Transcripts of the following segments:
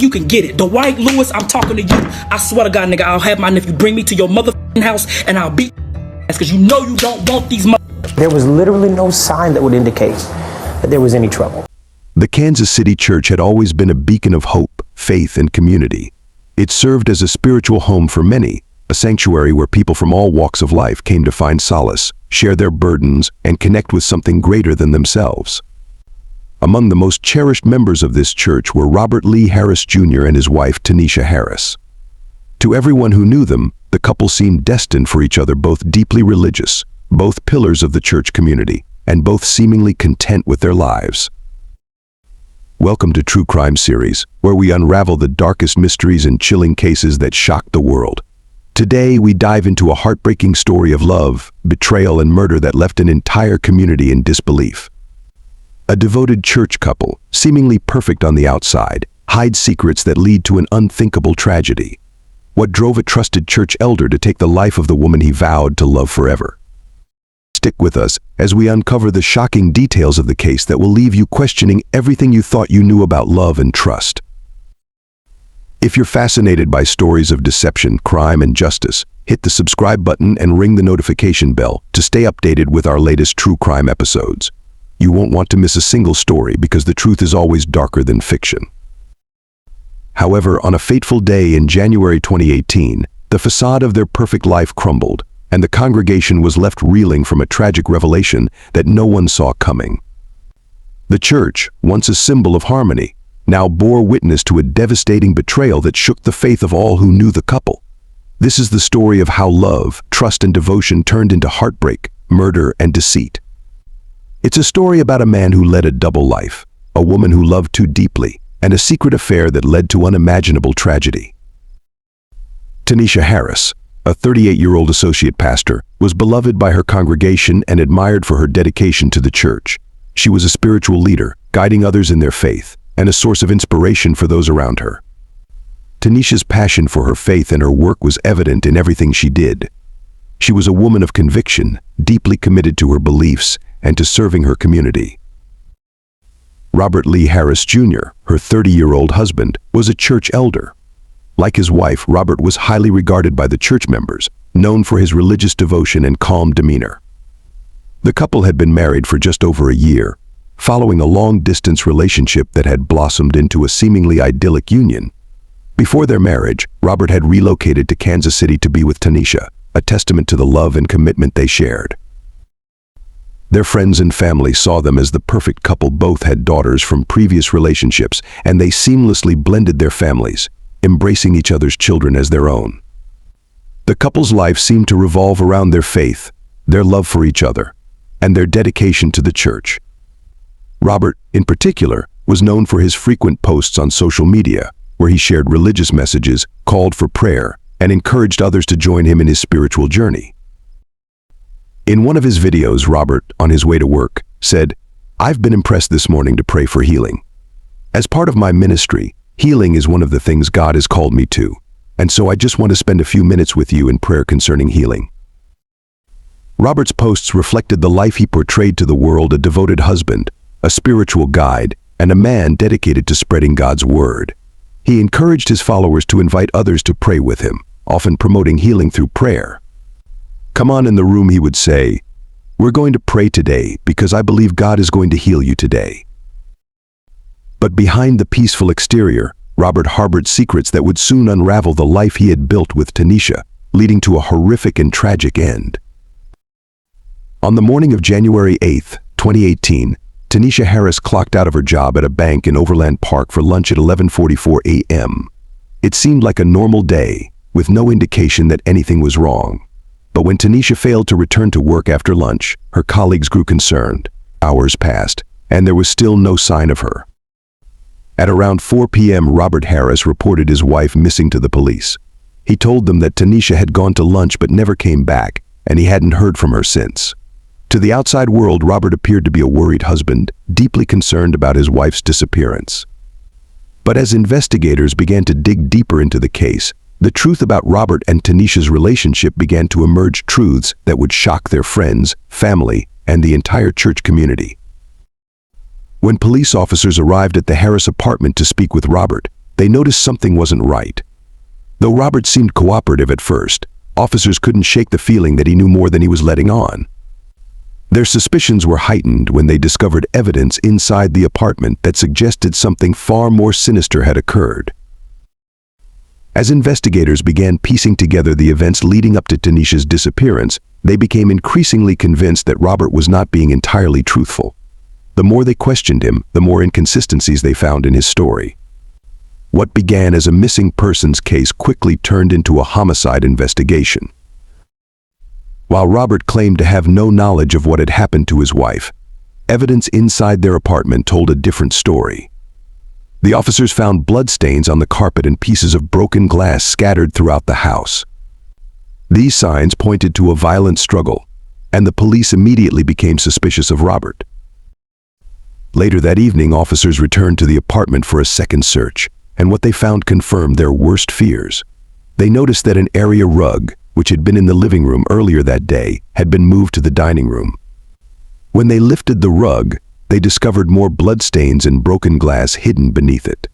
you can get it. Dwight Lewis, I'm talking to you. I swear to God, nigga, I'll have my nephew bring me to your motherfucking house and I'll beat ass because you know you don't want these There was literally no sign that would indicate that there was any trouble. The Kansas City Church had always been a beacon of hope, faith, and community. It served as a spiritual home for many, a sanctuary where people from all walks of life came to find solace, share their burdens, and connect with something greater than themselves. Among the most cherished members of this church were Robert Lee Harris Jr. and his wife, Tanisha Harris. To everyone who knew them, the couple seemed destined for each other, both deeply religious, both pillars of the church community, and both seemingly content with their lives. Welcome to True Crime Series, where we unravel the darkest mysteries and chilling cases that shocked the world. Today, we dive into a heartbreaking story of love, betrayal, and murder that left an entire community in disbelief. A devoted church couple, seemingly perfect on the outside, hide secrets that lead to an unthinkable tragedy. What drove a trusted church elder to take the life of the woman he vowed to love forever? Stick with us as we uncover the shocking details of the case that will leave you questioning everything you thought you knew about love and trust. If you're fascinated by stories of deception, crime, and justice, hit the subscribe button and ring the notification bell to stay updated with our latest true crime episodes. You won't want to miss a single story because the truth is always darker than fiction. However, on a fateful day in January 2018, the facade of their perfect life crumbled, and the congregation was left reeling from a tragic revelation that no one saw coming. The church, once a symbol of harmony, now bore witness to a devastating betrayal that shook the faith of all who knew the couple. This is the story of how love, trust, and devotion turned into heartbreak, murder, and deceit. It's a story about a man who led a double life, a woman who loved too deeply, and a secret affair that led to unimaginable tragedy. Tanisha Harris, a 38-year-old associate pastor, was beloved by her congregation and admired for her dedication to the church. She was a spiritual leader, guiding others in their faith, and a source of inspiration for those around her. Tanisha's passion for her faith and her work was evident in everything she did. She was a woman of conviction, deeply committed to her beliefs and to serving her community. Robert Lee Harris Jr., her 30-year-old husband, was a church elder. Like his wife, Robert was highly regarded by the church members, known for his religious devotion and calm demeanor. The couple had been married for just over a year, following a long-distance relationship that had blossomed into a seemingly idyllic union. Before their marriage, Robert had relocated to Kansas City to be with Tanisha, a testament to the love and commitment they shared. Their friends and family saw them as the perfect couple. Both had daughters from previous relationships, and they seamlessly blended their families, embracing each other's children as their own. The couple's life seemed to revolve around their faith, their love for each other, and their dedication to the church. Robert, in particular, was known for his frequent posts on social media, where he shared religious messages, called for prayer, and encouraged others to join him in his spiritual journey. In one of his videos, Robert, on his way to work, said, "I've been impressed this morning to pray for healing. As part of my ministry, healing is one of the things God has called me to, and so I just want to spend a few minutes with you in prayer concerning healing." Robert's posts reflected the life he portrayed to the world: a devoted husband, a spiritual guide, and a man dedicated to spreading God's word. He encouraged his followers to invite others to pray with him, often promoting healing through prayer. "Come on in the room," he would say. "We're going to pray today because I believe God is going to heal you today." But behind the peaceful exterior, Robert harbored secrets that would soon unravel the life he had built with Tanisha, leading to a horrific and tragic end. On the morning of January 8, 2018, Tanisha Harris clocked out of her job at a bank in Overland Park for lunch at 11:44 a.m. It seemed like a normal day, with no indication that anything was wrong. But when Tanisha failed to return to work after lunch, her colleagues grew concerned. Hours passed, and there was still no sign of her. At around 4 p.m., Robert Harris reported his wife missing to the police. He told them that Tanisha had gone to lunch but never came back, and he hadn't heard from her since. To the outside world, Robert appeared to be a worried husband, deeply concerned about his wife's disappearance. But as investigators began to dig deeper into the case, the truth about Robert and Tanisha's relationship began to emerge, truths that would shock their friends, family, and the entire church community. When police officers arrived at the Harris apartment to speak with Robert, they noticed something wasn't right. Though Robert seemed cooperative at first, officers couldn't shake the feeling that he knew more than he was letting on. Their suspicions were heightened when they discovered evidence inside the apartment that suggested something far more sinister had occurred. As investigators began piecing together the events leading up to Tanisha's disappearance, they became increasingly convinced that Robert was not being entirely truthful. The more they questioned him, the more inconsistencies they found in his story. What began as a missing persons case quickly turned into a homicide investigation. While Robert claimed to have no knowledge of what had happened to his wife, evidence inside their apartment told a different story. The officers found bloodstains on the carpet and pieces of broken glass scattered throughout the house. These signs pointed to a violent struggle, and the police immediately became suspicious of Robert. Later that evening, officers returned to the apartment for a second search, and what they found confirmed their worst fears. They noticed that an area rug, which had been in the living room earlier that day, had been moved to the dining room. When they lifted the rug, they discovered more bloodstains and broken glass hidden beneath it.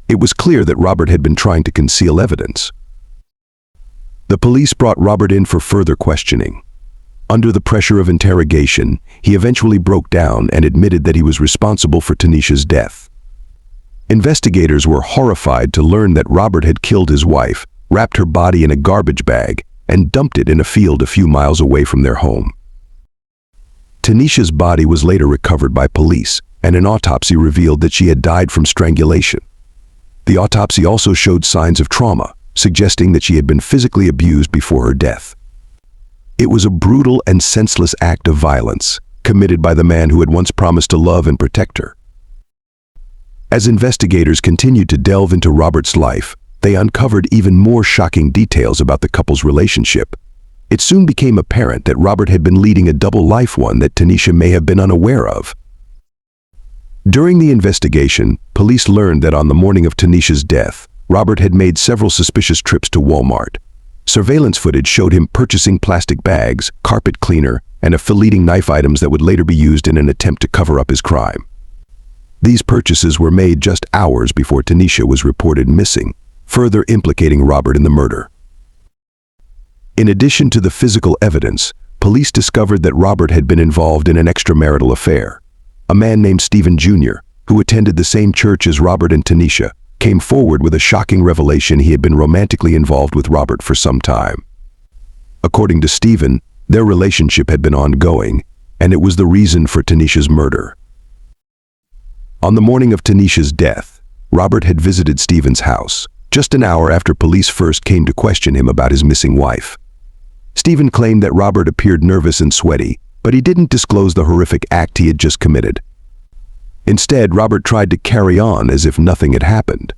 It was clear that Robert had been trying to conceal evidence. The police brought Robert in for further questioning. Under the pressure of interrogation, he eventually broke down and admitted that he was responsible for Tanisha's death. Investigators were horrified to learn that Robert had killed his wife, wrapped her body in a garbage bag, and dumped it in a field a few miles away from their home. Tanisha's body was later recovered by police, and an autopsy revealed that she had died from strangulation. The autopsy also showed signs of trauma, suggesting that she had been physically abused before her death. It was a brutal and senseless act of violence, committed by the man who had once promised to love and protect her. As investigators continued to delve into Robert's life, they uncovered even more shocking details about the couple's relationship. It soon became apparent that Robert had been leading a double life, one that Tanisha may have been unaware of. During the investigation, police learned that on the morning of Tanisha's death, Robert had made several suspicious trips to Walmart. Surveillance footage showed him purchasing plastic bags, carpet cleaner, and a filleting knife, items that would later be used in an attempt to cover up his crime. These purchases were made just hours before Tanisha was reported missing, further implicating Robert in the murder. In addition to the physical evidence, police discovered that Robert had been involved in an extramarital affair. A man named Stephen Jr., who attended the same church as Robert and Tanisha, came forward with a shocking revelation: he had been romantically involved with Robert for some time. According to Stephen, their relationship had been ongoing, and it was the reason for Tanisha's murder. On the morning of Tanisha's death, Robert had visited Stephen's house, just an hour after police first came to question him about his missing wife. Stephen claimed that Robert appeared nervous and sweaty, but he didn't disclose the horrific act he had just committed. Instead, Robert tried to carry on as if nothing had happened.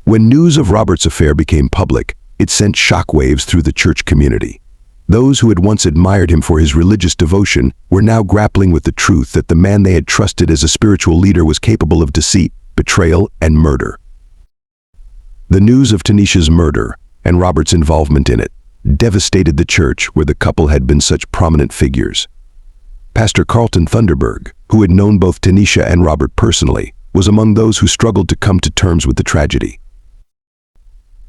When news of Robert's affair became public, it sent shockwaves through the church community. Those who had once admired him for his religious devotion were now grappling with the truth that the man they had trusted as a spiritual leader was capable of deceit, betrayal, and murder. The news of Tanisha's murder, and Robert's involvement in it, devastated the church where the couple had been such prominent figures. Pastor Carlton Thunderberg, who had known both Tanisha and Robert personally, was among those who struggled to come to terms with the tragedy.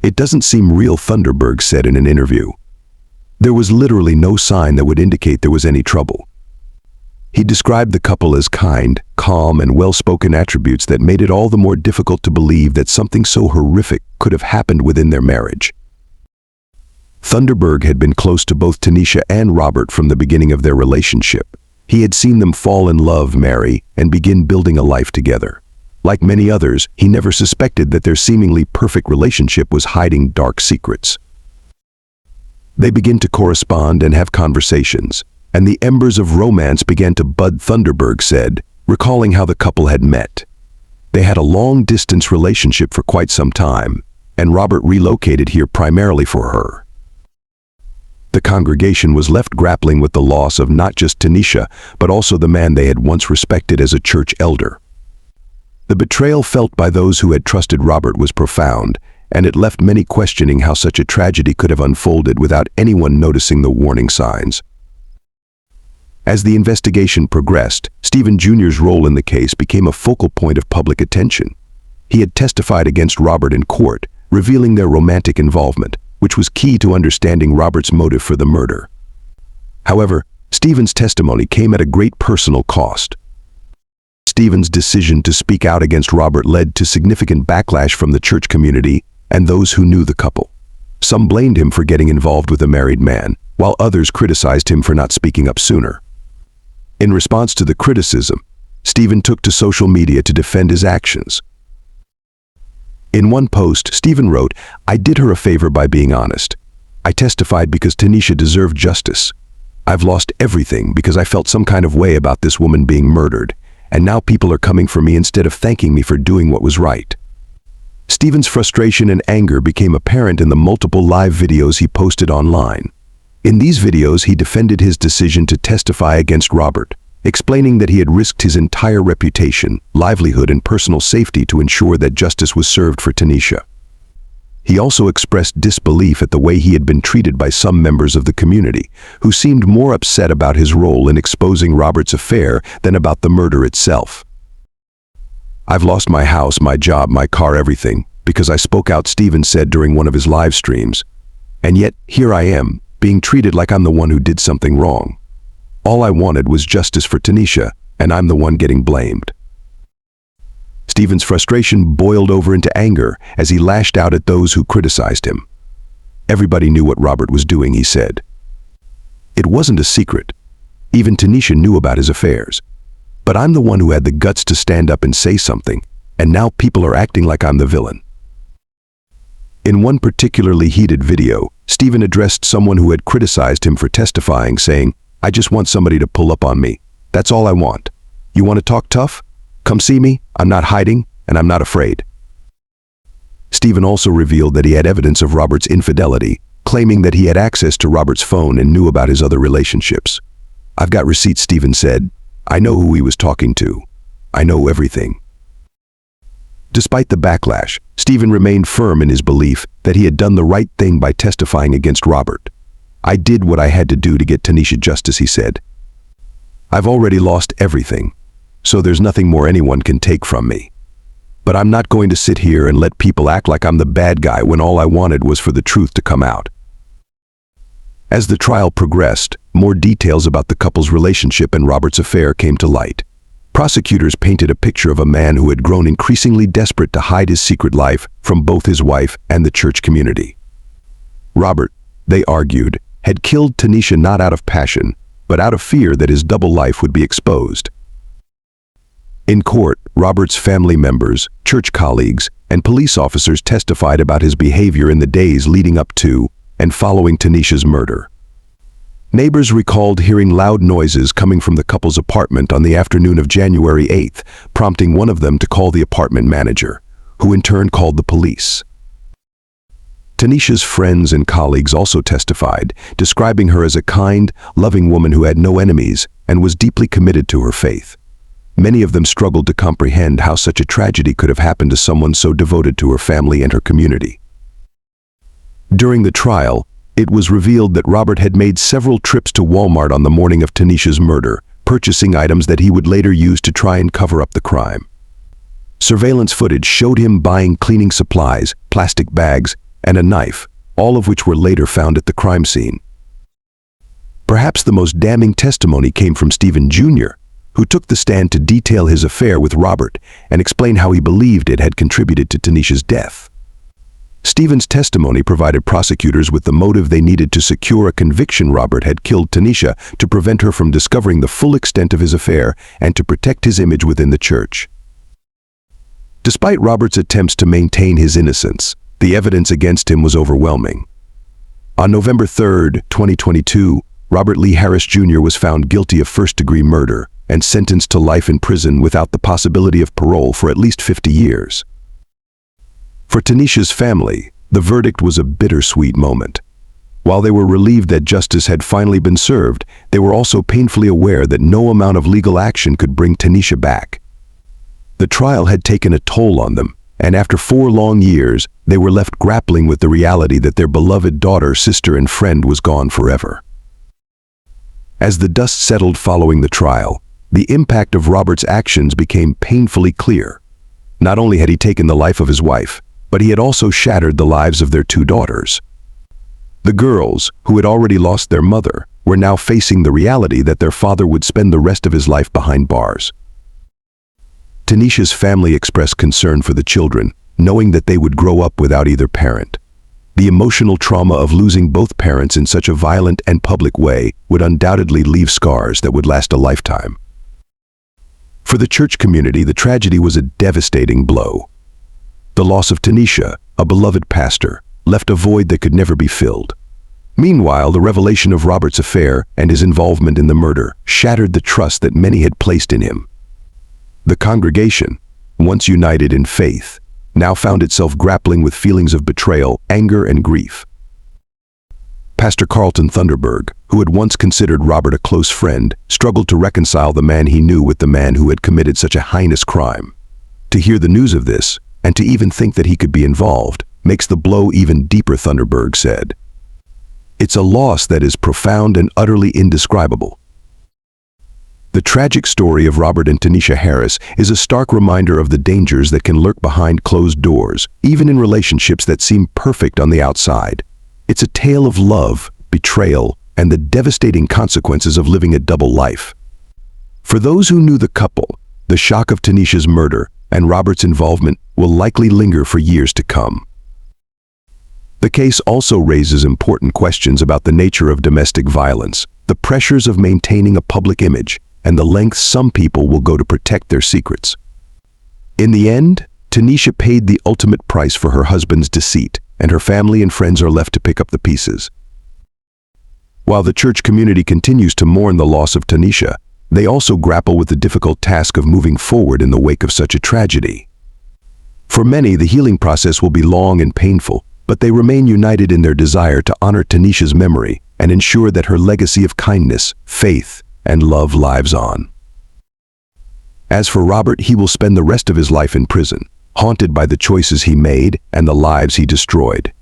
"It doesn't seem real," Thunderberg said in an interview. "There was literally no sign that would indicate there was any trouble." He described the couple as kind, calm, and well-spoken, attributes that made it all the more difficult to believe that something so horrific could have happened within their marriage. Thunderberg had been close to both Tanisha and Robert from the beginning of their relationship. He had seen them fall in love, marry, and begin building a life together. Like many others, he never suspected that their seemingly perfect relationship was hiding dark secrets. They began to correspond and have conversations, and the embers of romance began to bud, Thunderberg said, recalling how the couple had met. They had a long-distance relationship for quite some time, and Robert relocated here primarily for her. The congregation was left grappling with the loss of not just Tanisha, but also the man they had once respected as a church elder. The betrayal felt by those who had trusted Robert was profound, and it left many questioning how such a tragedy could have unfolded without anyone noticing the warning signs. As the investigation progressed, Stephen Jr.'s role in the case became a focal point of public attention. He had testified against Robert in court, revealing their romantic involvement, which was key to understanding Robert's motive for the murder. However, Stephen's testimony came at a great personal cost. Stephen's decision to speak out against Robert led to significant backlash from the church community and those who knew the couple. Some blamed him for getting involved with a married man, while others criticized him for not speaking up sooner. In response to the criticism, Stephen took to social media to defend his actions. In one post, Stephen wrote, "I did her a favor by being honest. I testified because Tanisha deserved justice. I've lost everything because I felt some kind of way about this woman being murdered, and now people are coming for me instead of thanking me for doing what was right." Stephen's frustration and anger became apparent in the multiple live videos he posted online. In these videos, he defended his decision to testify against Robert, explaining that he had risked his entire reputation, livelihood, and personal safety to ensure that justice was served for Tanisha. He also expressed disbelief at the way he had been treated by some members of the community, who seemed more upset about his role in exposing Robert's affair than about the murder itself. "I've lost my house, my job, my car, everything, because I spoke out," Stephen said during one of his live streams. "And yet, here I am, being treated like I'm the one who did something wrong. All I wanted was justice for Tanisha, and I'm the one getting blamed." Stephen's frustration boiled over into anger as he lashed out at those who criticized him. "Everybody knew what Robert was doing," he said. "It wasn't a secret. Even Tanisha knew about his affairs. But I'm the one who had the guts to stand up and say something, and now people are acting like I'm the villain." In one particularly heated video, Stephen addressed someone who had criticized him for testifying, saying, "I just want somebody to pull up on me. That's all I want. You want to talk tough? Come see me. I'm not hiding, and I'm not afraid." Stephen also revealed that he had evidence of Robert's infidelity, claiming that he had access to Robert's phone and knew about his other relationships. "I've got receipts," Stephen said. "I know who he was talking to. I know everything." Despite the backlash, Stephen remained firm in his belief that he had done the right thing by testifying against Robert. "I did what I had to do to get Tanisha justice," he said. "I've already lost everything, so there's nothing more anyone can take from me. But I'm not going to sit here and let people act like I'm the bad guy when all I wanted was for the truth to come out." As the trial progressed, more details about the couple's relationship and Robert's affair came to light. Prosecutors painted a picture of a man who had grown increasingly desperate to hide his secret life from both his wife and the church community. Robert, they argued, had killed Tanisha not out of passion, but out of fear that his double life would be exposed. In court, Robert's family members, church colleagues, and police officers testified about his behavior in the days leading up to and following Tanisha's murder. Neighbors recalled hearing loud noises coming from the couple's apartment on the afternoon of January 8th, prompting one of them to call the apartment manager, who in turn called the police. Tanisha's friends and colleagues also testified, describing her as a kind, loving woman who had no enemies and was deeply committed to her faith. Many of them struggled to comprehend how such a tragedy could have happened to someone so devoted to her family and her community. During the trial, it was revealed that Robert had made several trips to Walmart on the morning of Tanisha's murder, purchasing items that he would later use to try and cover up the crime. Surveillance footage showed him buying cleaning supplies, plastic bags, and a knife, all of which were later found at the crime scene. Perhaps the most damning testimony came from Stephen Jr., who took the stand to detail his affair with Robert and explain how he believed it had contributed to Tanisha's death. Stephen's testimony provided prosecutors with the motive they needed to secure a conviction Robert had killed Tanisha to prevent her from discovering the full extent of his affair and to protect his image within the church. Despite Robert's attempts to maintain his innocence, the evidence against him was overwhelming. On November 3, 2022, Robert Lee Harris Jr. was found guilty of first-degree murder and sentenced to life in prison without the possibility of parole for at least 50 years. For Tanisha's family, the verdict was a bittersweet moment. While they were relieved that justice had finally been served, they were also painfully aware that no amount of legal action could bring Tanisha back. The trial had taken a toll on them, and after 4 long years, they were left grappling with the reality that their beloved daughter, sister, and friend was gone forever. As the dust settled following the trial, the impact of Robert's actions became painfully clear. Not only had he taken the life of his wife, but he had also shattered the lives of their 2 daughters. The girls, who had already lost their mother, were now facing the reality that their father would spend the rest of his life behind bars. Tanisha's family expressed concern for the children, knowing that they would grow up without either parent. The emotional trauma of losing both parents in such a violent and public way would undoubtedly leave scars that would last a lifetime. For the church community, the tragedy was a devastating blow. The loss of Tanisha, a beloved pastor, left a void that could never be filled. Meanwhile, the revelation of Robert's affair and his involvement in the murder shattered the trust that many had placed in him. The congregation, once united in faith, now found itself grappling with feelings of betrayal, anger, and grief. Pastor Carlton Thunderberg, who had once considered Robert a close friend, struggled to reconcile the man he knew with the man who had committed such a heinous crime. To hear the news of this, and to even think that he could be involved, makes the blow even deeper, Thunderberg said. It's a loss that is profound and utterly indescribable. The tragic story of Robert and Tanisha Harris is a stark reminder of the dangers that can lurk behind closed doors, even in relationships that seem perfect on the outside. It's a tale of love, betrayal, and the devastating consequences of living a double life. For those who knew the couple, the shock of Tanisha's murder and Robert's involvement will likely linger for years to come. The case also raises important questions about the nature of domestic violence, the pressures of maintaining a public image, and the lengths some people will go to protect their secrets. In the end, Tanisha paid the ultimate price for her husband's deceit, and her family and friends are left to pick up the pieces. While the church community continues to mourn the loss of Tanisha, they also grapple with the difficult task of moving forward in the wake of such a tragedy. For many, the healing process will be long and painful, but they remain united in their desire to honor Tanisha's memory and ensure that her legacy of kindness, faith, and love lives on. As for Robert, he will spend the rest of his life in prison, haunted by the choices he made and the lives he destroyed.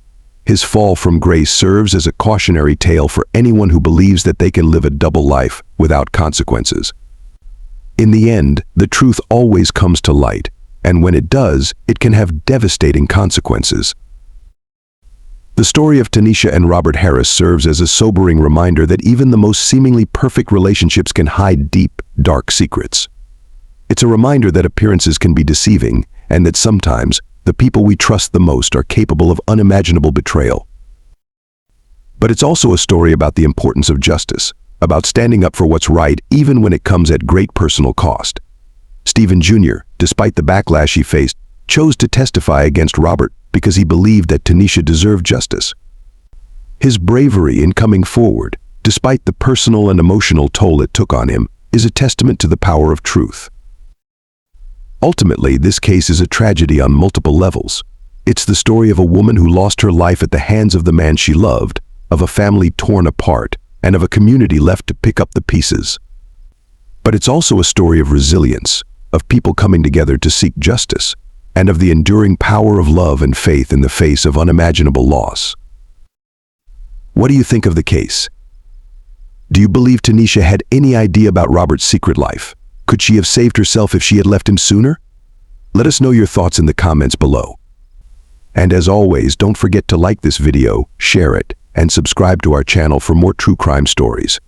His fall from grace serves as a cautionary tale for anyone who believes that they can live a double life without consequences. In the end, the truth always comes to light, and when it does, it can have devastating consequences. The story of Tanisha and Robert Harris serves as a sobering reminder that even the most seemingly perfect relationships can hide deep, dark secrets. It's a reminder that appearances can be deceiving, and that sometimes the people we trust the most are capable of unimaginable betrayal. But it's also a story about the importance of justice, about standing up for what's right even when it comes at great personal cost. Stephen Jr., despite the backlash he faced, chose to testify against Robert because he believed that Tanisha deserved justice. His bravery in coming forward, despite the personal and emotional toll it took on him, is a testament to the power of truth. Ultimately, this case is a tragedy on multiple levels. It's the story of a woman who lost her life at the hands of the man she loved, of a family torn apart, and of a community left to pick up the pieces. But it's also a story of resilience, of people coming together to seek justice, and of the enduring power of love and faith in the face of unimaginable loss. What do you think of the case? Do you believe Tanisha had any idea about Robert's secret life? Could she have saved herself if she had left him sooner? Let us know your thoughts in the comments below. And as always, don't forget to like this video, share it, and subscribe to our channel for more true crime stories.